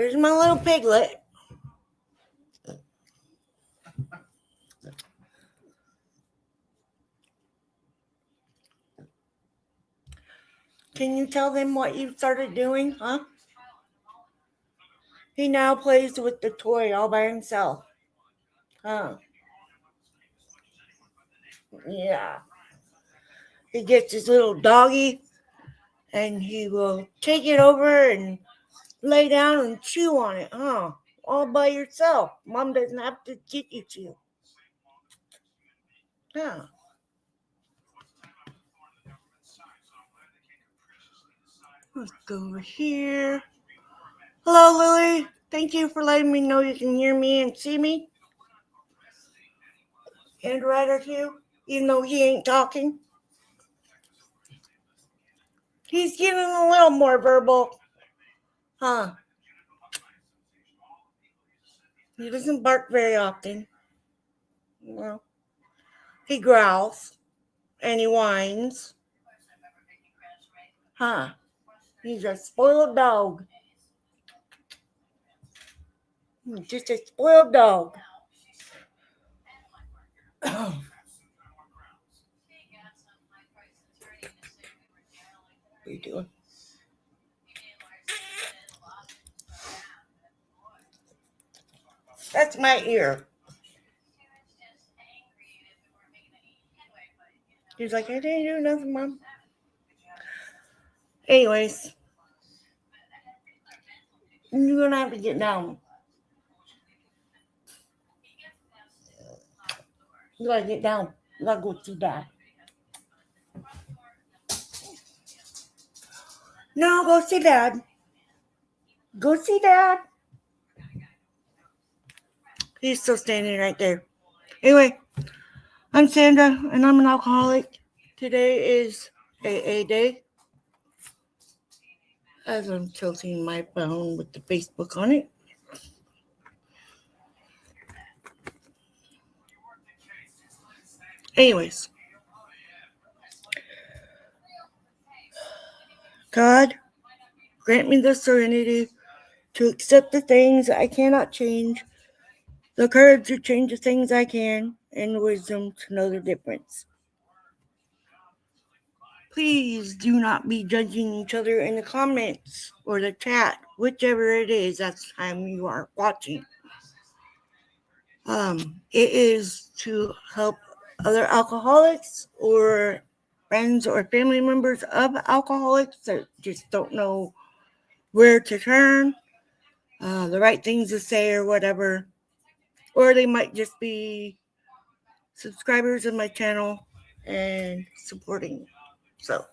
Here's my little piglet. Can you tell them what you started doing, huh? He now plays with the toy all by himself. Huh? Yeah. He gets his little doggy and he will take it over and lay down and chew on it, huh? All by yourself. Mom doesn't have to get you to. Yeah. Let's go over here. Hello, Lily. Thank you for letting me know you can hear me and see me. And Ryder too, even though he ain't talking. He's getting a little more verbal. Huh. He doesn't bark very often. Well, he growls and he whines. Huh. He's a spoiled dog. He's just a spoiled dog. What are you doing? That's my ear. He's like, I didn't do nothing, Mom. Anyways, you're going to have to get down. You got to get down. You got to go see Dad. No, go see Dad. Go see Dad. He's still standing right there. Anyway, I'm Sandra, and I'm an alcoholic. Today is AA Day. As I'm tilting my phone with the Facebook on it. Anyways. God, grant me the serenity to accept the things I cannot change, the courage to change the things I can, and the wisdom to know the difference. Please do not be judging each other in the comments or the chat, whichever it is that's time you are watching. It is to help other alcoholics or friends or family members of alcoholics that just don't know where to turn, the right things to say or whatever. Or they might just be subscribers of my channel and supporting. So,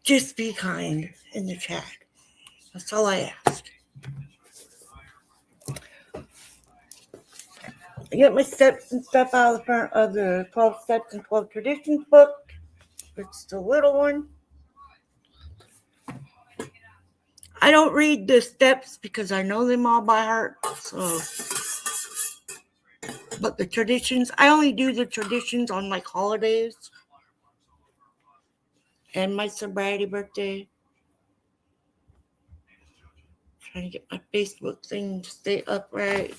just be kind in the chat. That's all I ask. I get my steps and stuff out of the front of the 12 Steps and 12 Traditions book. It's the little one. I don't read the steps because I know them all by heart. So, but the traditions, I only do the traditions on like holidays and my sobriety birthday. Trying to get my Facebook thing to stay upright.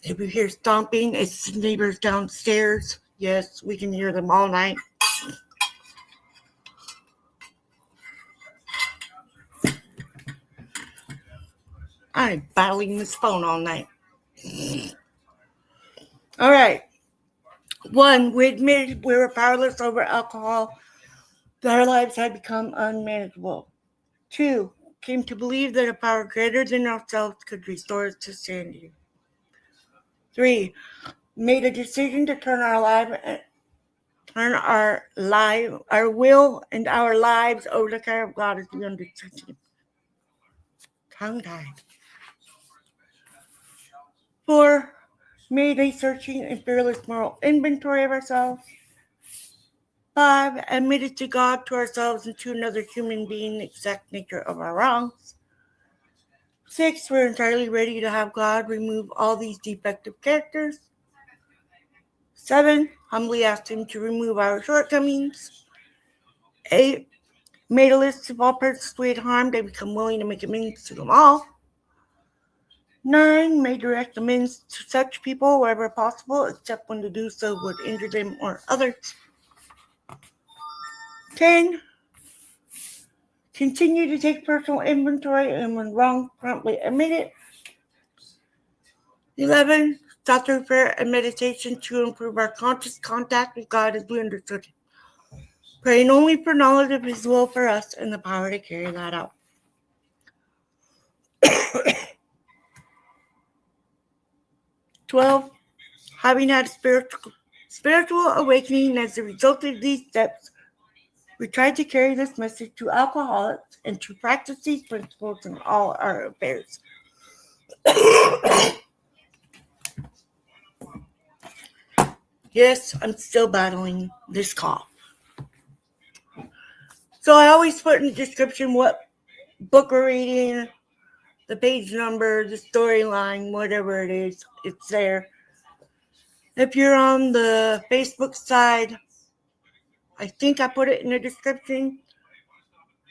If you hear stomping, it's neighbors downstairs. Yes, we can hear them all night. I'm battling this phone all night. All right. 1, we admitted we were powerless over alcohol, that our lives had become unmanageable. 2, came to believe that a power greater than ourselves could restore us to sanity. 3, made a decision to turn our will and our lives over the care of God as we understand Him. Tongue-tied. 4, made a searching and fearless moral inventory of ourselves. 5, admitted to God, to ourselves, and to another human being the exact nature of our wrongs. 6, we're entirely ready to have God remove all these defective characters. 7, humbly asked Him to remove our shortcomings. 8, made a list of all persons we had harmed and become willing to make amends to them all. 9. May direct amends to such people wherever possible, except when to do so would injure them or others. 10. Continue to take personal inventory and when wrong, promptly admit it. 11. Stop through prayer and meditation to improve our conscious contact with God as we understood it. Praying only for knowledge of His will for us and the power to carry that out. 12. Having had a spiritual awakening as a result of these steps, we try to carry this message to alcoholics and to practice these principles in all our affairs. Yes, I'm still battling this cough. So I always put in the description what book we're reading, the page number, the storyline, whatever it is, it's there. If you're on the Facebook side, I think I put it in the description.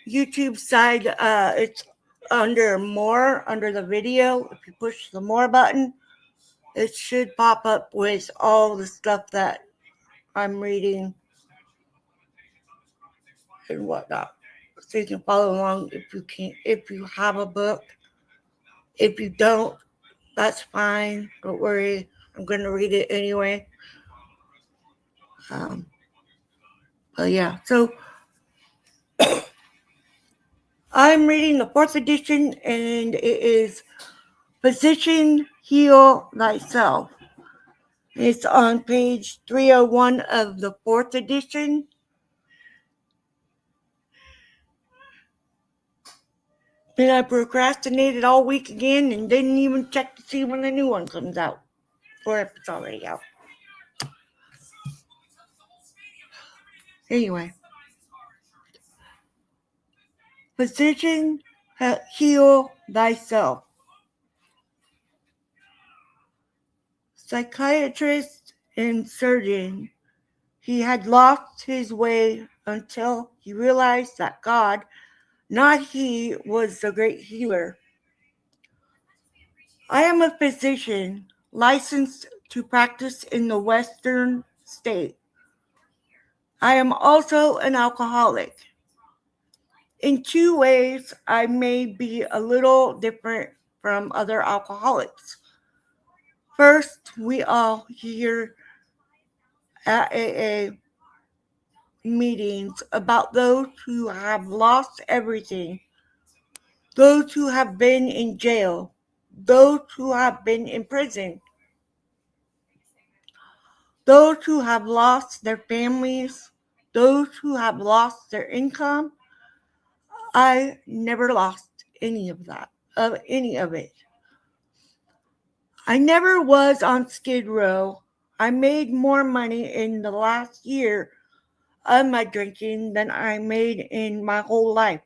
YouTube side, it's under more, under the video. If you push the more button, it should pop up with all the stuff that I'm reading and whatnot. So you can follow along if you have a book. If you don't, that's fine. Don't worry. I'm going to read it anyway. But yeah, so I'm reading the 4th edition, and it is Physician, Heal Thyself. It's on page 301 of the 4th edition. And I procrastinated all week again and didn't even check to see when the new one comes out, or if it's already out. Anyway, Physician, Heal Thyself. Psychiatrist and surgeon, he had lost his way until he realized that God, not he, was the great healer. I am a physician licensed to practice in the Western state. I am also an alcoholic. In 2 ways, I may be a little different from other alcoholics. First, we all hear at AA meetings about those who have lost everything, those who have been in jail, those who have been in prison, those who have lost their families, those who have lost their income. I never lost any of it. I never was on Skid Row. I made more money in the last year of my drinking than I made in my whole life.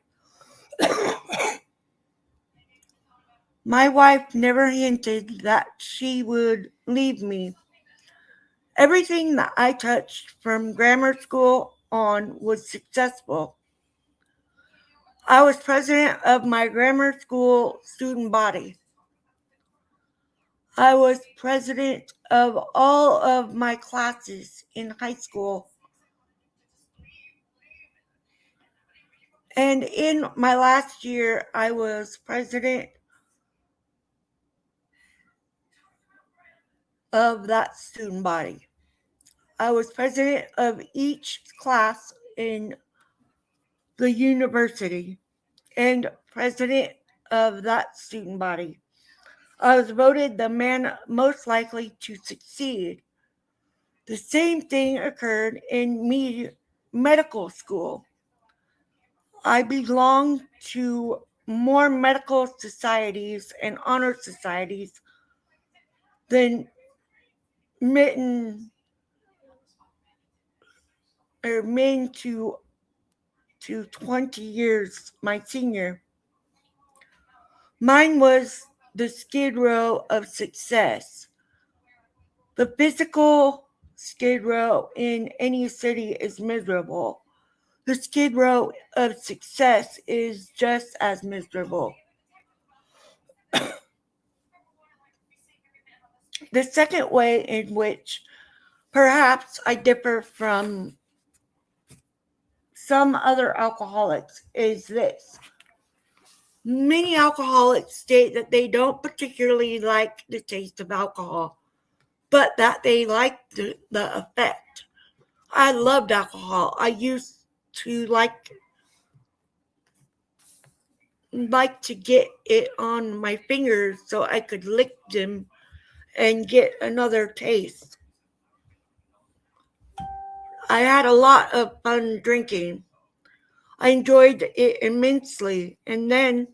My wife never hinted that she would leave me. Everything that I touched from grammar school on was successful. I was president of my grammar school student body. I was president of all of my classes in high school. And in my last year, I was president of that student body. I was president of each class in the university and president of that student body. I was voted the man most likely to succeed. The same thing occurred in medical school. I belong to more medical societies and honor societies than men to 20 years my senior. Mine was the Skid Row of success. The physical Skid Row in any city is miserable. The skid row of success is just as miserable. The second way in which perhaps I differ from some other alcoholics is this. Many alcoholics state that they don't particularly like the taste of alcohol, but that they like the effect. I loved alcohol. I used to like to get it on my fingers so I could lick them and get another taste. I had a lot of fun drinking. I enjoyed it immensely. And then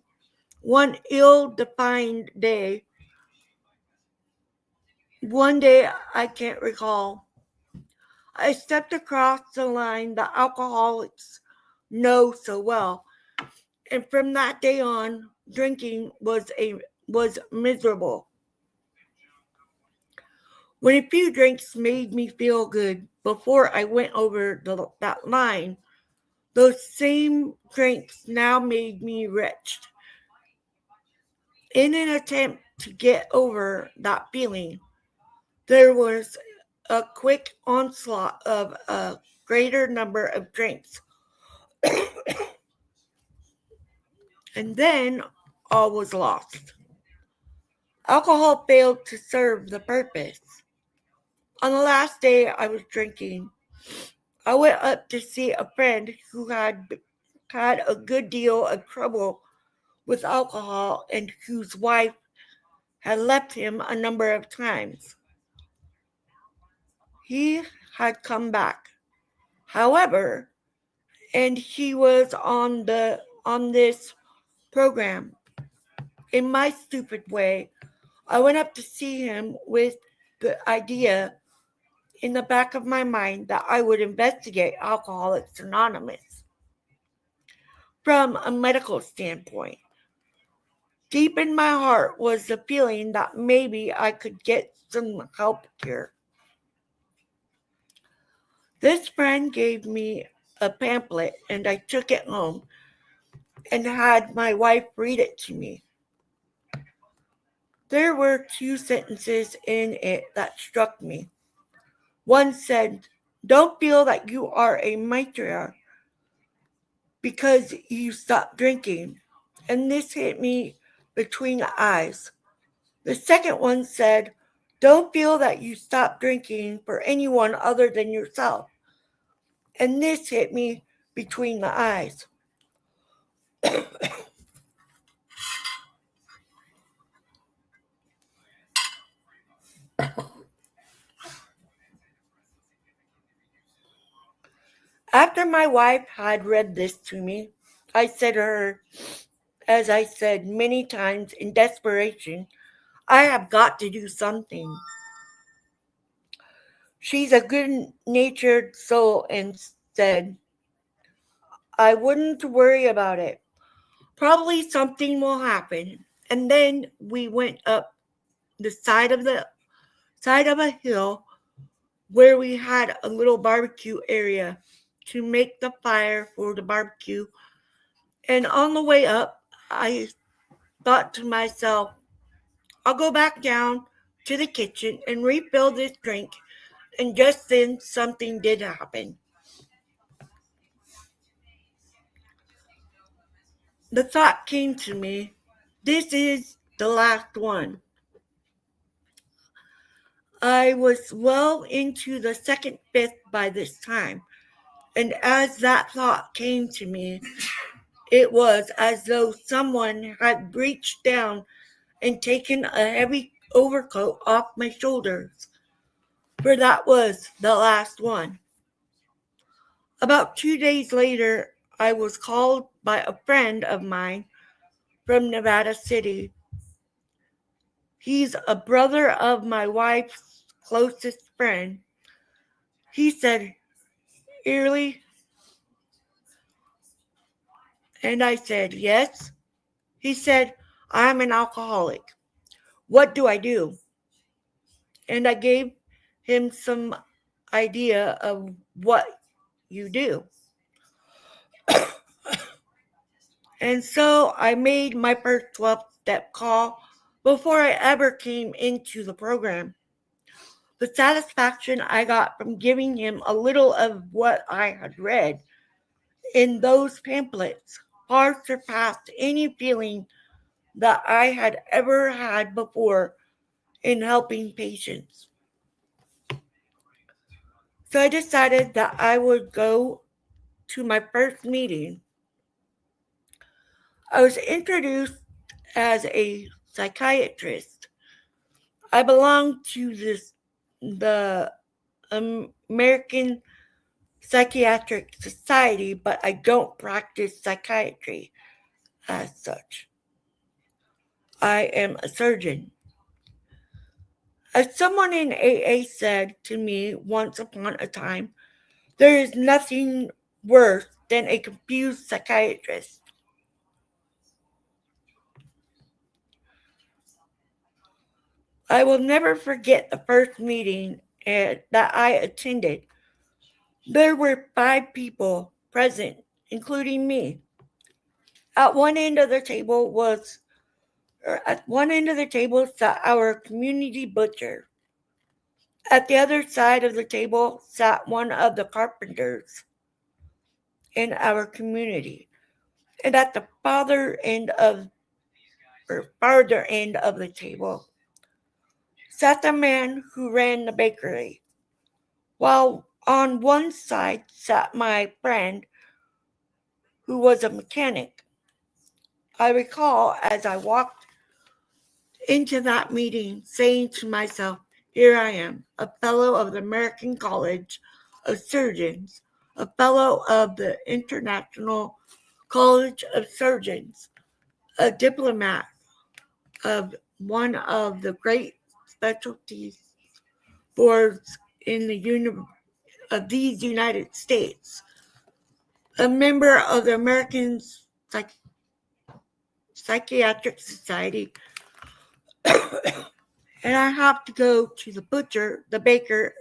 one ill-defined day, one day I can't recall, I stepped across the line that alcoholics know so well. And from that day on, drinking was miserable. When a few drinks made me feel good before I went over that line, those same drinks now made me wretched. In an attempt to get over that feeling, there was a quick onslaught of a greater number of drinks, and then all was lost. Alcohol failed to serve the purpose. On the last day I was drinking, I went up to see a friend who had a good deal of trouble with alcohol and whose wife had left him a number of times. He had come back, however, and he was on this program. In my stupid way, I went up to see him with the idea in the back of my mind that I would investigate Alcoholics Anonymous from a medical standpoint. Deep in my heart was the feeling that maybe I could get some help here. This friend gave me a pamphlet and I took it home and had my wife read it to me. There were two sentences in it that struck me. One said, "Don't feel that you are a martyr because you stopped drinking." And this hit me between the eyes. The second one said, "Don't feel that you stopped drinking for anyone other than yourself." And this hit me between the eyes. After my wife had read this to me, I said to her, as I said many times in desperation, "I have got to do something." She's a good natured soul and said, "I wouldn't worry about it. Probably something will happen." And then we went up the side of a hill where we had a little barbecue area to make the fire for the barbecue. And on the way up, I thought to myself, I'll go back down to the kitchen and refill this drink. And just then something did happen. The thought came to me, this is the last one. I was well into the second fifth by this time, and as that thought came to me, it was as though someone had reached down and taken a heavy overcoat off my shoulders, for that was the last one. About 2 days later, I was called by a friend of mine from Nevada City. He's a brother of my wife's closest friend. He said, "Early?" And I said, "Yes." He said, "I'm an alcoholic. What do I do?" And I gave him some idea of what you do. And so I made my first 12-step call before I ever came into the program. The satisfaction I got from giving him a little of what I had read in those pamphlets far surpassed any feeling that I had ever had before in helping patients. So I decided that I would go to my first meeting. I was introduced as a psychiatrist. I belong to the American Psychiatric Society, but I don't practice psychiatry as such. I am a surgeon. As someone in AA said to me once upon a time, there is nothing worse than a confused psychiatrist. I will never forget the first meeting that I attended. There were 5 people present, including me. At one end of the table was At one end of the table sat our community butcher. At the other side of the table sat one of the carpenters in our community. And at the farther end of the table sat the man who ran the bakery, while on one side sat my friend who was a mechanic. I recall as I walked into that meeting saying to myself, here I am, a fellow of the American College of Surgeons, a fellow of the International College of Surgeons, a diplomat of one of the great specialty boards in of these United States, a member of the American Psychiatric Society, and I have to go to the butcher, the baker,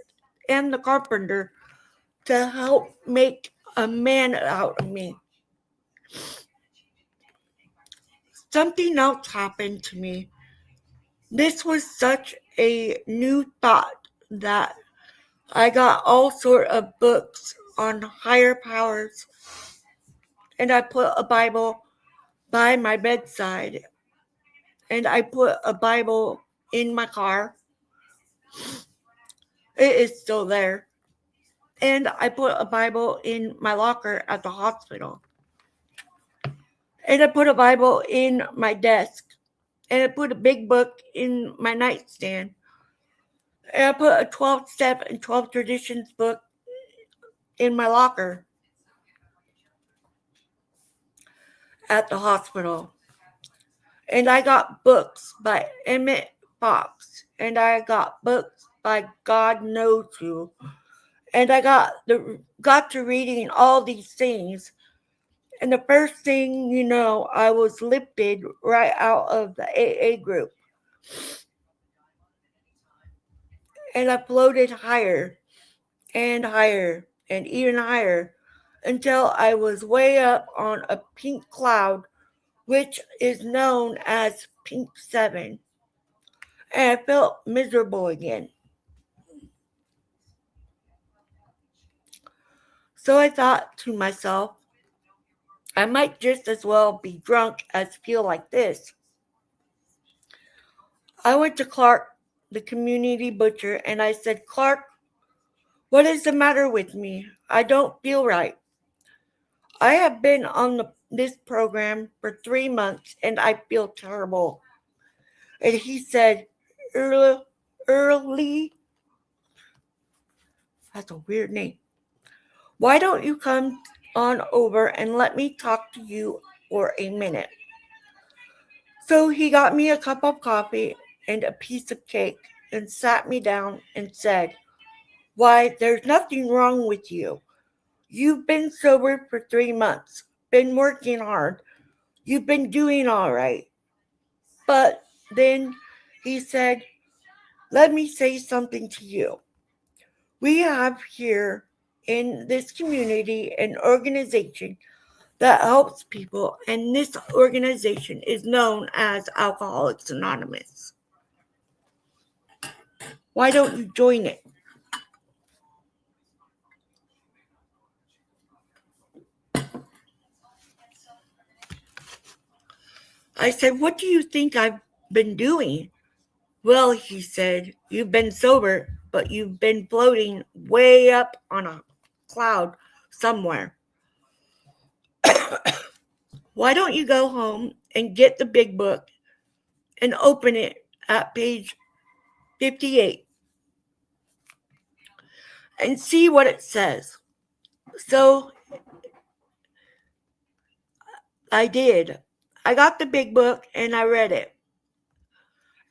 and the carpenter to help make a man out of me. Something else happened to me. This was such a new thought that I got all sort of books on higher powers, and I put a Bible by my bedside, and I put a Bible in my car. It is still there. And I put a Bible in my locker at the hospital. And I put a Bible in my desk. And I put a big book in my nightstand. And I put a 12 step and 12 traditions book in my locker at the hospital. And I got books by Emmett Fox. And I got books by God knows who. And I got to reading all these things. And the first thing you know, I was lifted right out of the AA group. And I floated higher and higher and even higher until I was way up on a pink cloud, which is known as Pink 7. And I felt miserable again. So I thought to myself, I might just as well be drunk as feel like this. I went to Clark, the community butcher, and I said, Clark, what is the matter with me? I don't feel right. I have been on this program for 3 months and I feel terrible. And he said, Early, that's a weird name. Why don't you come on over and let me talk to you for a minute? So he got me a cup of coffee and a piece of cake and sat me down and said, why, there's nothing wrong with you. You've been sober for 3 months, been working hard. You've been doing all right. But then he said, let me say something to you. We have here in this community an organization that helps people, and this organization is known as Alcoholics Anonymous. Why don't you join it? I said, what do you think I've been doing? Well, he said, you've been sober, but you've been floating way up on a cloud somewhere. Why don't you go home and get the big book and open it at page 58 and see what it says? So I did. I got the big book and I read it.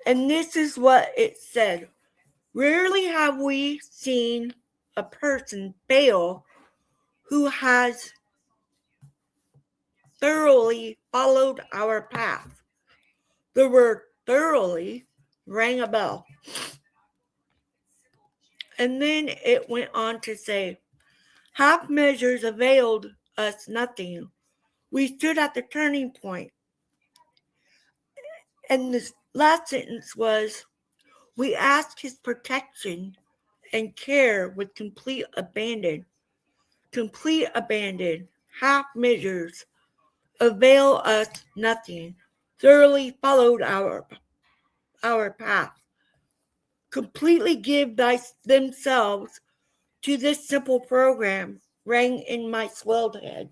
And this is what it said. Rarely have we seen a person fail who has thoroughly followed our path. The word thoroughly rang a bell. And then it went on to say, half measures availed us nothing. We stood at the turning point. And the last sentence was, we asked his protection and care with complete abandon. Complete abandon. Half measures avail us nothing. Thoroughly followed our path. Completely give themselves to this simple program rang in my swelled head.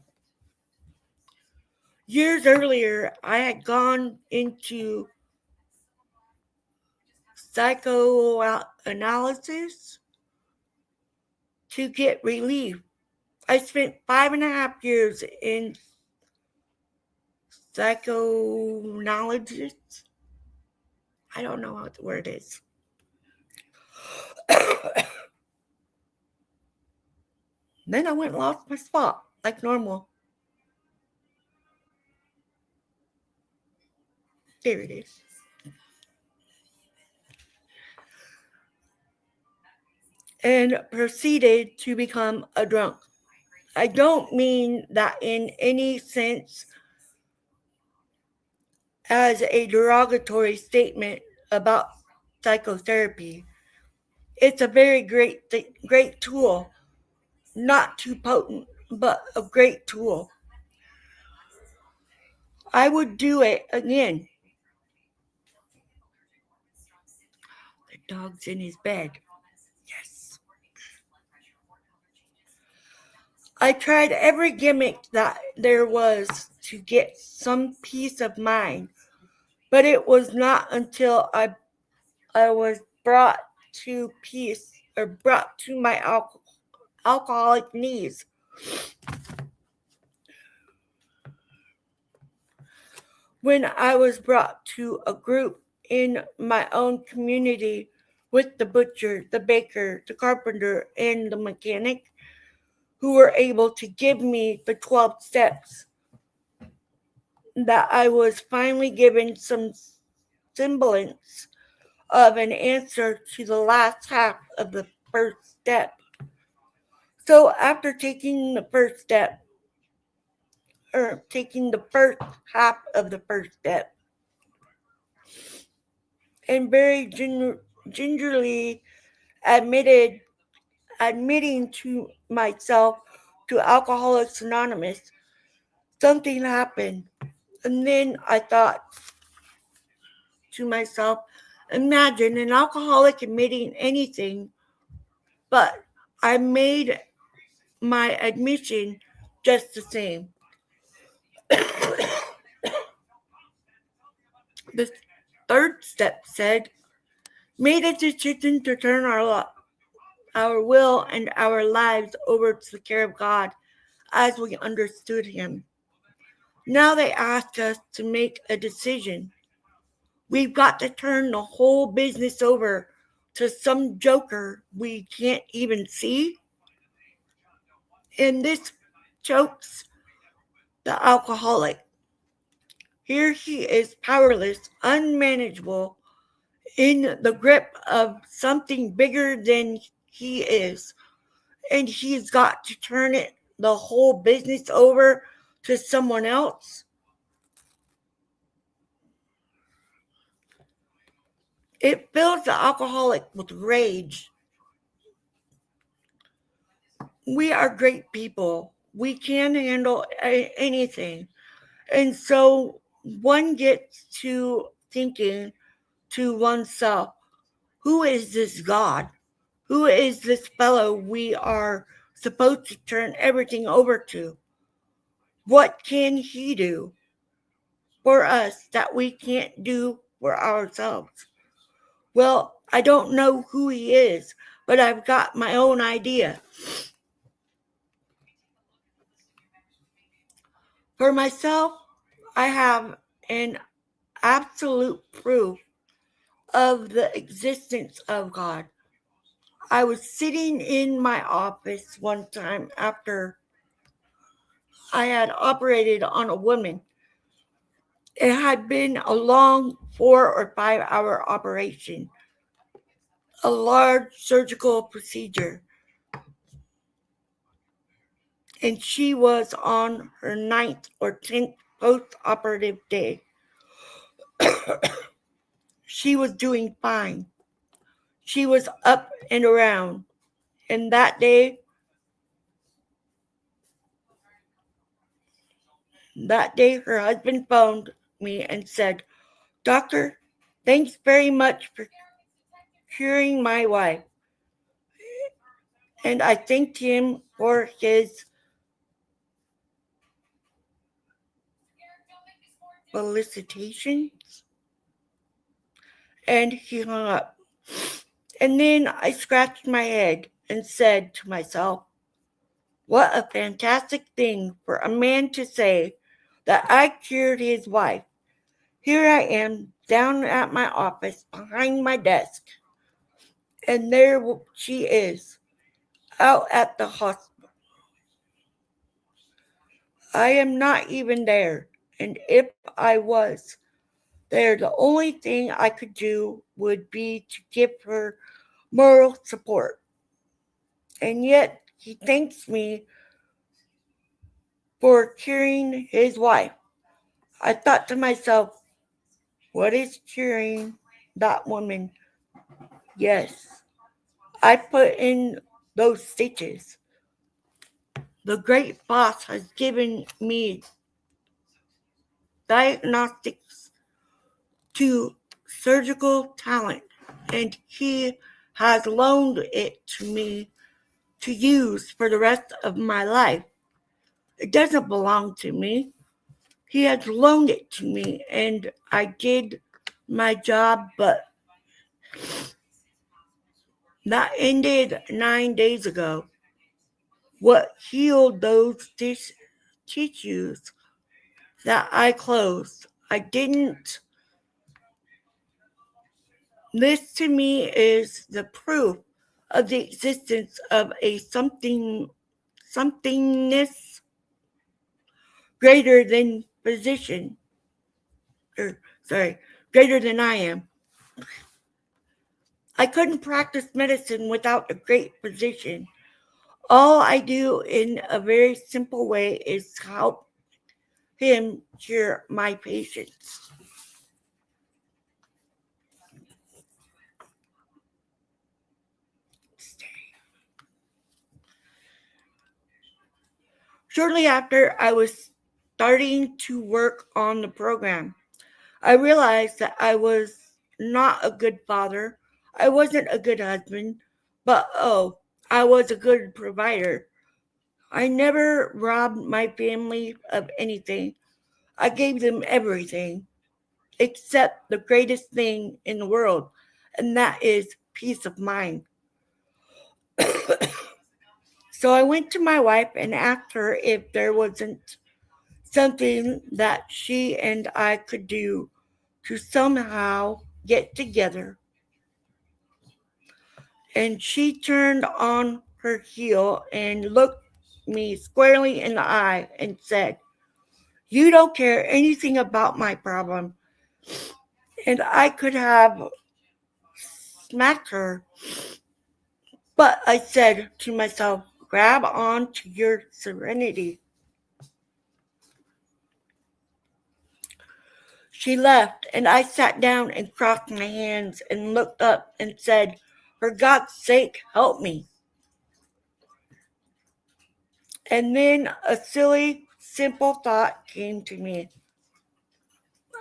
Years earlier, I had gone into psychoanalysis to get relief. I spent 5.5 years in psychoanalysis. I don't know what the word is. Then I went and lost my spot, like normal. There it is. And proceeded to become a drunk. I don't mean that in any sense as a derogatory statement about psychotherapy. It's a very great tool, not too potent, but a great tool. I would do it again. The dog's in his bed. Yes. I tried every gimmick that there was to get some peace of mind, but it was not until I was brought to peace or brought to my alcoholic knees. When I was brought to a group in my own community with the butcher, the baker, the carpenter, and the mechanic, who were able to give me the 12 steps, that I was finally given some semblance of an answer to the last half of the first step. So after taking the first step, or taking the first half of the first step, and very gingerly admitting to myself to Alcoholics Anonymous, something happened. And then I thought to myself, imagine an alcoholic admitting anything, but I made my admission just the same. The third step said, made a decision to turn our will and our lives over to the care of God as we understood Him. Now they asked us to make a decision. We've got to turn the whole business over to some joker we can't even see. And this chokes the alcoholic. Here he is powerless, unmanageable, in the grip of something bigger than he is. And he's got to turn the whole business over to someone else, it fills the alcoholic with rage. We are great people. We can handle anything. And so one gets to thinking to oneself, who is this God? Who is this fellow we are supposed to turn everything over to? What can he do for us that we can't do for ourselves? Well, I don't know who he is, but I've got my own idea. For myself, I have an absolute proof of the existence of God. I was sitting in my office one time after I had operated on a woman. It had been a long 4 or 5 hour operation, a large surgical procedure, and she was on her 9th or 10th post-operative day. She was doing fine. She was up and around. And that day her husband phoned me and said, "Doctor, thanks very much for curing my wife." And I thanked him for his felicitations. And he hung up. And then I scratched my head and said to myself, what a fantastic thing for a man to say that I cured his wife. Here I am down at my office behind my desk, and there she is out at the hospital. I am not even there, and if I was there, the only thing I could do would be to give her moral support. And yet he thanks me for curing his wife. I thought to myself, what is curing that woman? Yes, I put in those stitches. The great boss has given me diagnostics to surgical talent, and he has loaned it to me to use for the rest of my life. It doesn't belong to me. He has loaned it to me, and I did my job, but that ended 9 days ago. What healed those tissues that I closed? I didn't. This to me is the proof of the existence of a somethingness greater than physician, or sorry, greater than I am. I couldn't practice medicine without a great physician. All I do in a very simple way is help him cure my patients. Shortly after I was starting to work on the program, I realized that I was not a good father. I wasn't a good husband, but I was a good provider. I never robbed my family of anything. I gave them everything except the greatest thing in the world, and that is peace of mind. So I went to my wife and asked her if there wasn't something that she and I could do to somehow get together. And she turned on her heel and looked me squarely in the eye and said, "You don't care anything about my problem." And I could have smacked her, but I said to myself, grab on to your serenity. She left, and I sat down and crossed my hands and looked up and said, "For God's sake, help me." And then a silly, simple thought came to me.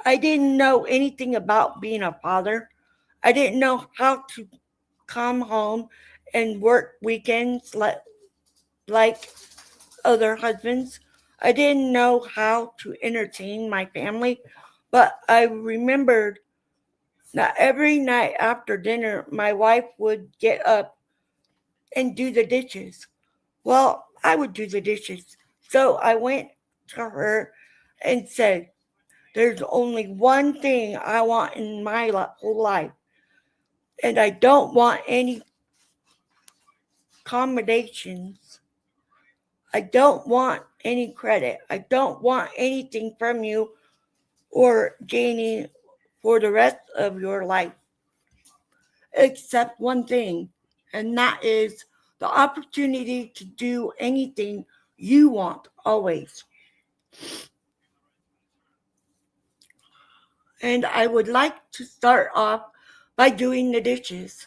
I didn't know anything about being a father. I didn't know how to come home and work weekends like other husbands. I didn't know how to entertain my family, but I remembered that every night after dinner, my wife would get up and do the dishes. Well, I would do the dishes. So I went to her and said, "There's only one thing I want in my whole life, and I don't want any accommodations. I don't want any credit. I don't want anything from you or gaining for the rest of your life, except one thing, and that is the opportunity to do anything you want always." And I would like to start off by doing the dishes.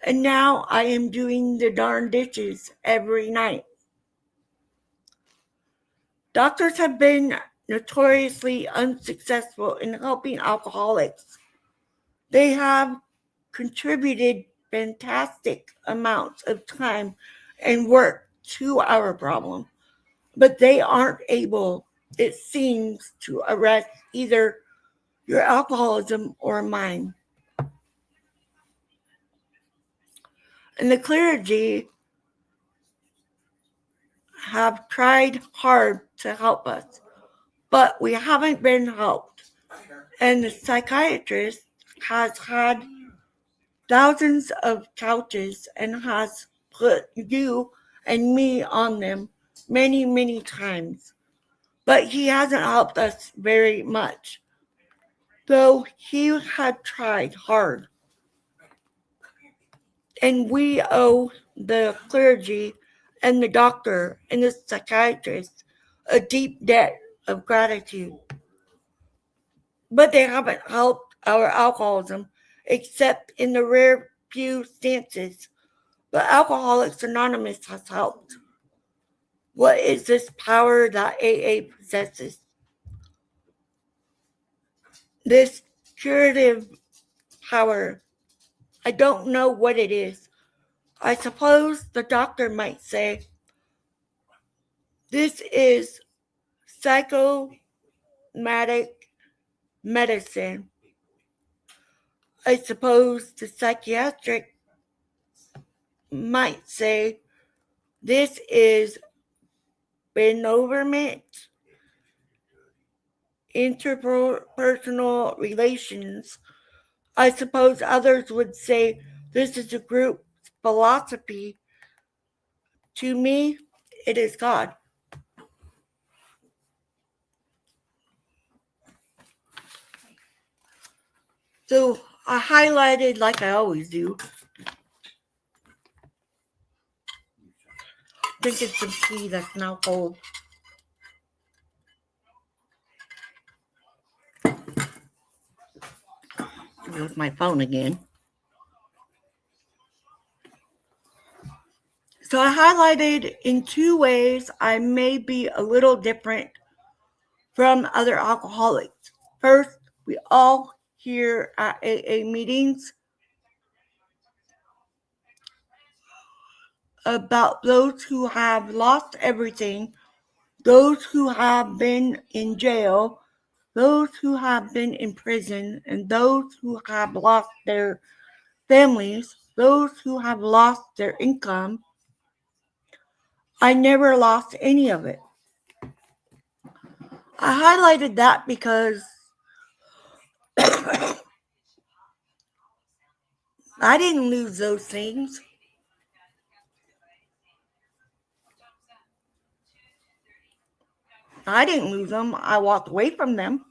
And now I am doing the darn dishes every night. Doctors have been notoriously unsuccessful in helping alcoholics. They have contributed fantastic amounts of time and work to our problem, but they aren't able, it seems, to arrest either your alcoholism or mine. And the clergy have tried hard to help us, but we haven't been helped. And the psychiatrist has had thousands of couches and has put you and me on them many, many times. But he hasn't helped us very much, though he had tried hard. And we owe the clergy and the doctor and the psychiatrist a deep debt of gratitude. But they haven't helped our alcoholism except in the rare few stances. But Alcoholics Anonymous has helped. What is this power that AA possesses? This curative power. I don't know what it is. I suppose the doctor might say this is psychomatic medicine. I suppose the psychiatric might say this is benevolent interpersonal relations. I suppose others would say this is a group philosophy. To me, it is God. So I highlighted, like I always do, drinking some tea that's now cold. With my phone again. So I highlighted in two ways I may be a little different from other alcoholics. First, we all hear at AA meetings about those who have lost everything, those who have been in jail, those who have been in prison, and those who have lost their families, those who have lost their income. I never lost any of it. I highlighted that because I didn't lose those things. I didn't lose them. I walked away from them.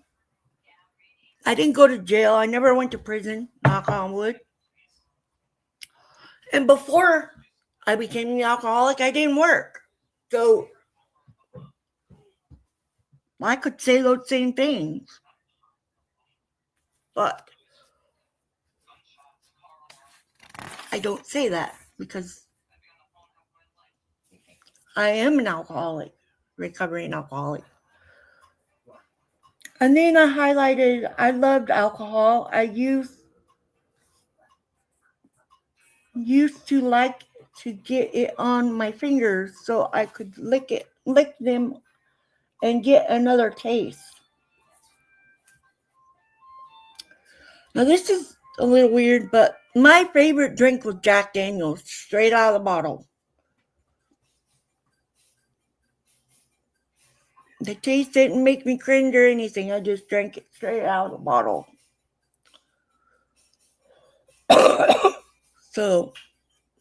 I didn't go to jail. I never went to prison, knock on wood. And before I became the alcoholic, I didn't work. So I could say those same things. But I don't say that because I am an alcoholic, recovering alcoholic. And then I highlighted I loved alcohol. I used to like to get it on my fingers so I could lick them and get another taste. Now this is a little weird, but my favorite drink was Jack Daniels, straight out of the bottle. The taste didn't make me cringe or anything. I just drank it straight out of the bottle. So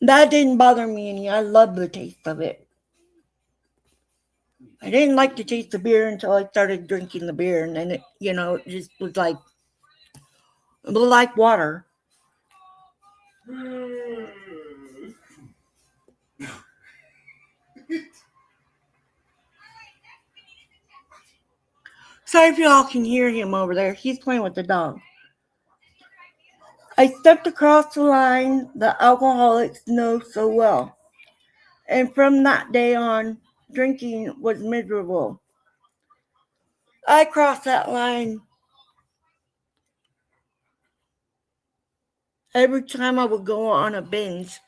that didn't bother me any. I loved the taste of it. I didn't like the taste of beer until I started drinking the beer, and then it just was like water. Sorry if y'all can hear him over there. He's playing with the dog. I stepped across the line the alcoholics know so well, and from that day on, drinking was miserable. I crossed that line every time I would go on a binge,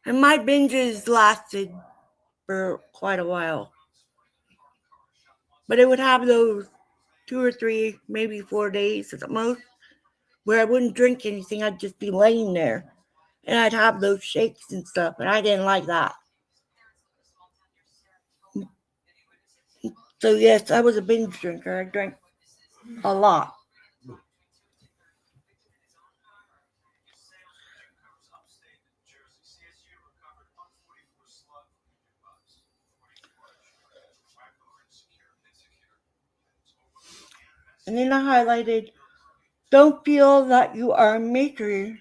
and my binges lasted for quite a while. But it would have those 2 or 3, maybe 4 days at the most, where I wouldn't drink anything. I'd just be laying there, and I'd have those shakes and stuff, and I didn't like that. So yes, I was a binge drinker. I drank a lot. And then I highlighted, don't feel that you are a maker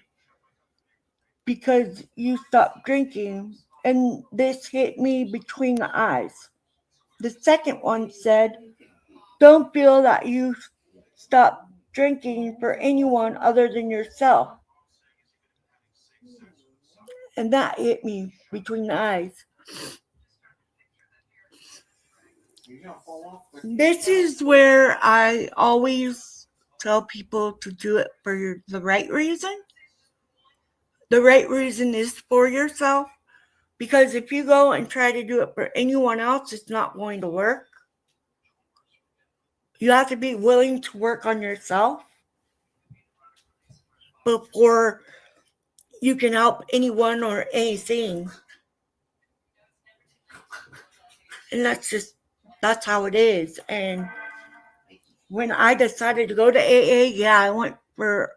because you stopped drinking. And this hit me between the eyes. The second one said, don't feel that you stop drinking for anyone other than yourself. And that hit me between the eyes. This is where I always tell people to do it for the right reason. The right reason is for yourself. Because if you go and try to do it for anyone else, it's not going to work. You have to be willing to work on yourself before you can help anyone or anything. And that's how it is. And when I decided to go to AA, yeah, I went for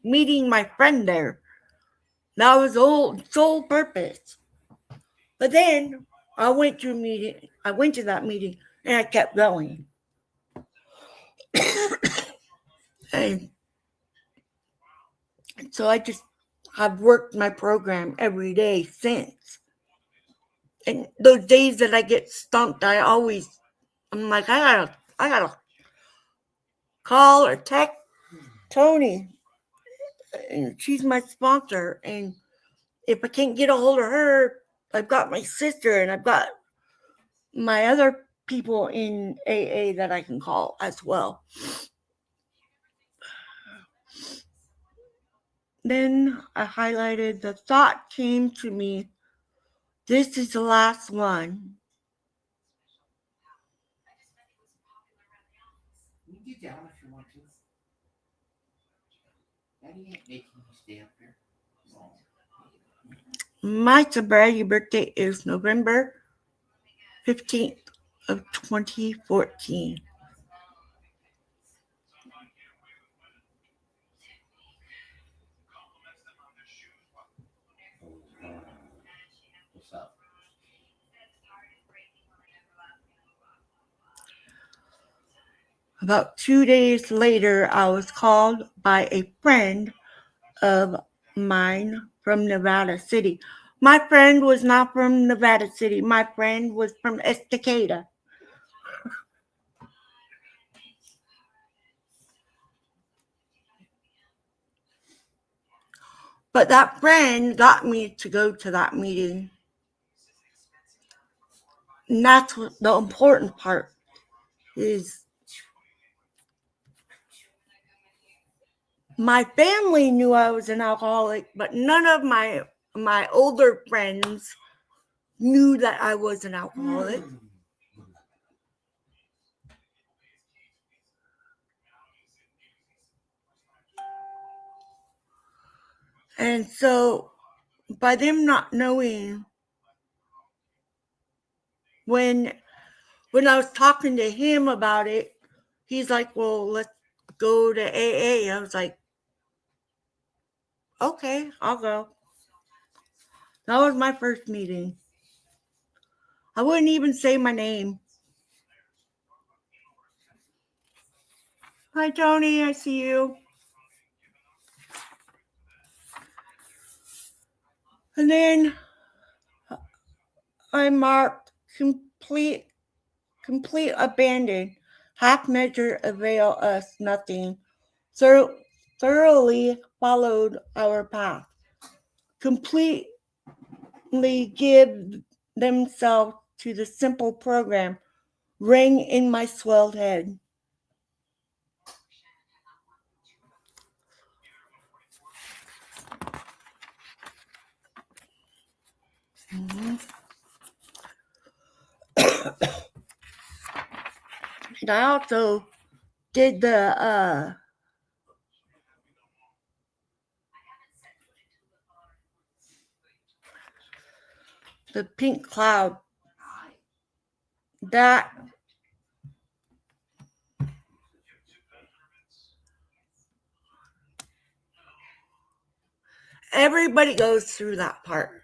meeting my friend there. That was the sole purpose. But then I went to that meeting and I kept going. And so I've worked my program every day since. And those days that I get stumped, I'm like, I gotta call or text Tony. And she's my sponsor. And if I can't get a hold of her, I've got my sister and I've got my other people in AA that I can call as well. Then I highlighted, the thought came to me, this is the last one. You can get down if you want to. Daddy ain't making you stay up here. My sobriety birthday is November 15th of 2014. About 2 days later, I was called by a friend of mine from Nevada City. My friend was not from Nevada City. My friend was from Estacada. But that friend got me to go to that meeting. And that's what the important part is. My family knew I was an alcoholic, but none of my older friends knew that I was an alcoholic. And so by them not knowing, when I was talking to him about it, he's like, well, let's go to AA. I was like, okay, I'll go. That was my first meeting. I wouldn't even say my name. Hi, Tony, I see you. And then I marked complete abandon. Half measure avail us nothing. Thoroughly followed our path. Completely give themselves to the simple program rang in my swelled head. Mm-hmm. And I also did the pink cloud. That everybody goes through that part.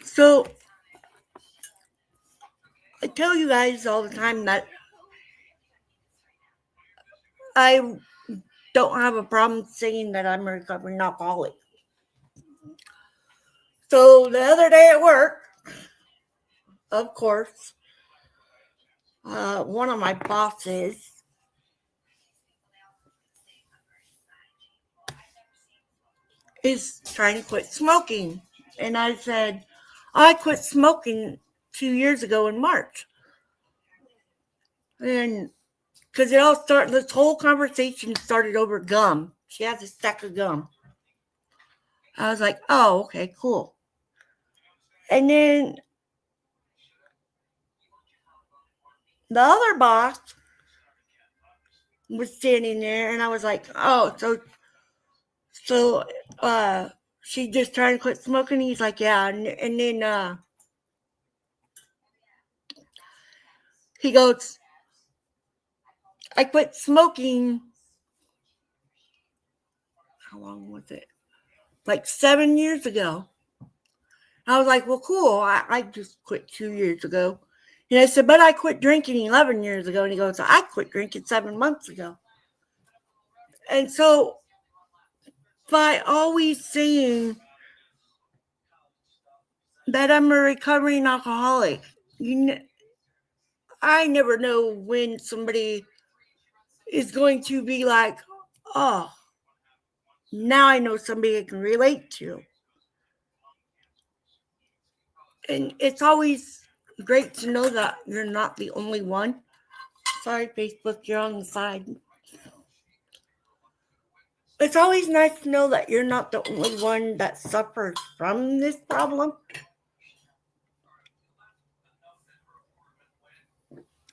So I tell you guys all the time that I don't have a problem saying that I'm a recovering alcoholic. So the other day at work, of course, one of my bosses is trying to quit smoking. And I said, I quit smoking 2 years ago in March. And because this whole conversation started over gum. She has a stack of gum. I was like, oh, okay, cool. And then the other boss was standing there, and I was like, oh, so she just trying to quit smoking. He's like, yeah. And then he goes, I quit smoking. How long was it? Like 7 years ago. I was like, well, cool. I just quit 2 years ago. And I said, but I quit drinking 11 years ago. And he goes, I quit drinking 7 months ago. And so by always saying that I'm a recovering alcoholic, I never know when somebody is going to be like, oh, now I know somebody I can relate to. And it's always great to know that you're not the only one. Sorry, Facebook, you're on the side. It's always nice to know that you're not the only one that suffers from this problem.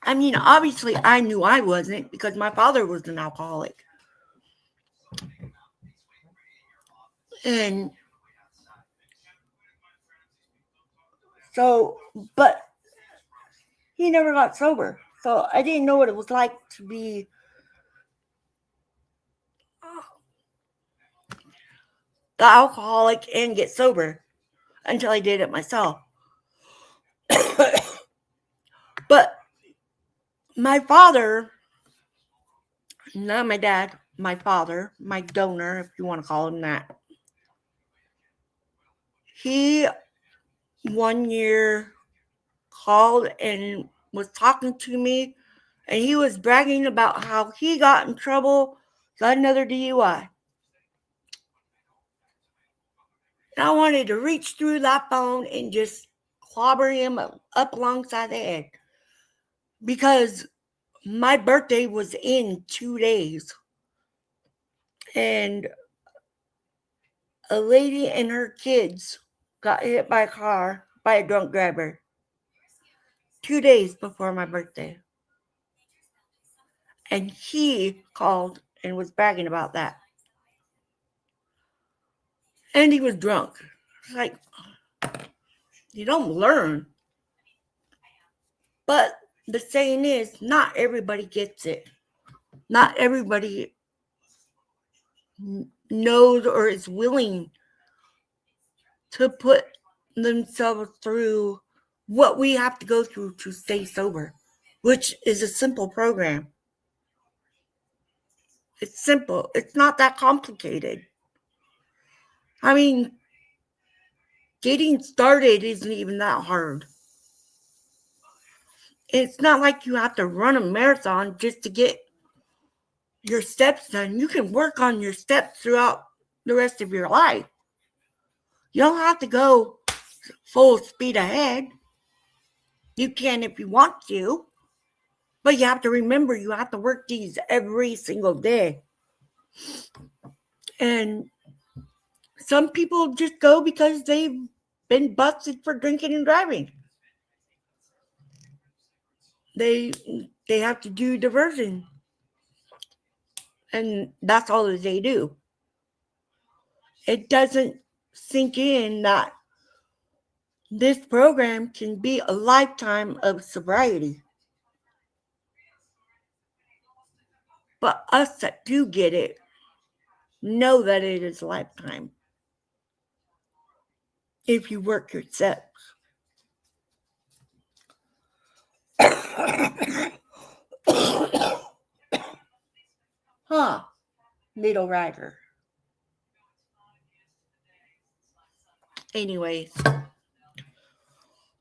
I mean, obviously, I knew I wasn't because my father was an alcoholic. And so, but he never got sober. So I didn't know what it was like to be the alcoholic and get sober. until I did it myself. But my father, not my dad, my father, my donor, if you want to call him that, he 1 year called and was talking to me, and he was bragging about how he got in trouble, got another DUI. And I wanted to reach through that phone and just clobber him up alongside the head, because my birthday was in 2 days, and a lady and her kids got hit by a car by a drunk driver 2 days before my birthday. And he called and was bragging about that. And he was drunk. It's like, you don't learn. But the saying is, not everybody gets it. Not everybody knows or is willing to put themselves through what we have to go through to stay sober, which is a simple program. It's simple. It's not that complicated. I mean, getting started isn't even that hard. It's not like you have to run a marathon just to get your steps done. You can work on your steps throughout the rest of your life. You don't have to go full speed ahead. You can if you want to, but you have to remember you have to work these every single day. And some people just go because they've been busted for drinking and driving. They have to do diversion, and that's all that they do. It doesn't sink in that this program can be a lifetime of sobriety. But us that do get it know that it is a lifetime if you work your steps. Huh, little rider. Anyways,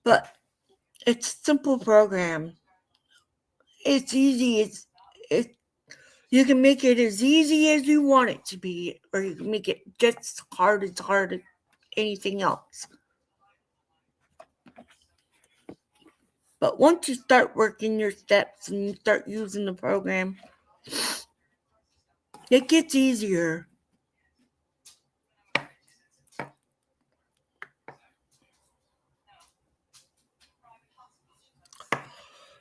but it's a simple program. It's easy. It's you can make it as easy as you want it to be, or you can make it just as hard as anything else. But once you start working your steps and you start using the program, it gets easier.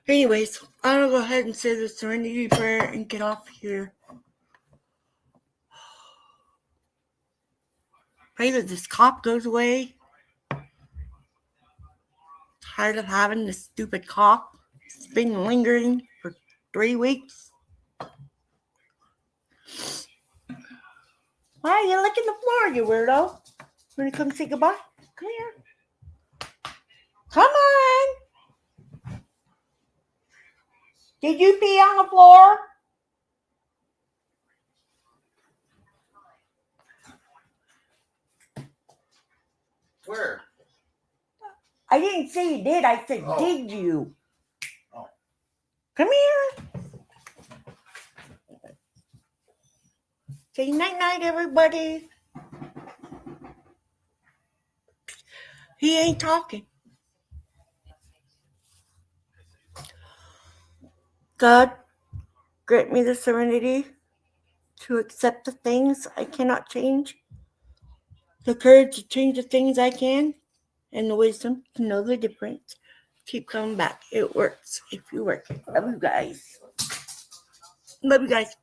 Anyways, I'm going to go ahead and say the serenity prayer and get off here. Pray that this cough goes away. Tired of having this stupid cough. It's been lingering for 3 weeks. Why are you licking the floor, you weirdo? You want to come say goodbye? Come here. Come on. Did you pee on the floor? Where? I didn't say you did. I said, did you? Oh. Come here. Say night-night, everybody. He ain't talking. God, grant me the serenity to accept the things I cannot change, the courage to change the things I can, and the wisdom to know the difference. Keep coming back. It works if you work it. Love you guys. Love you guys.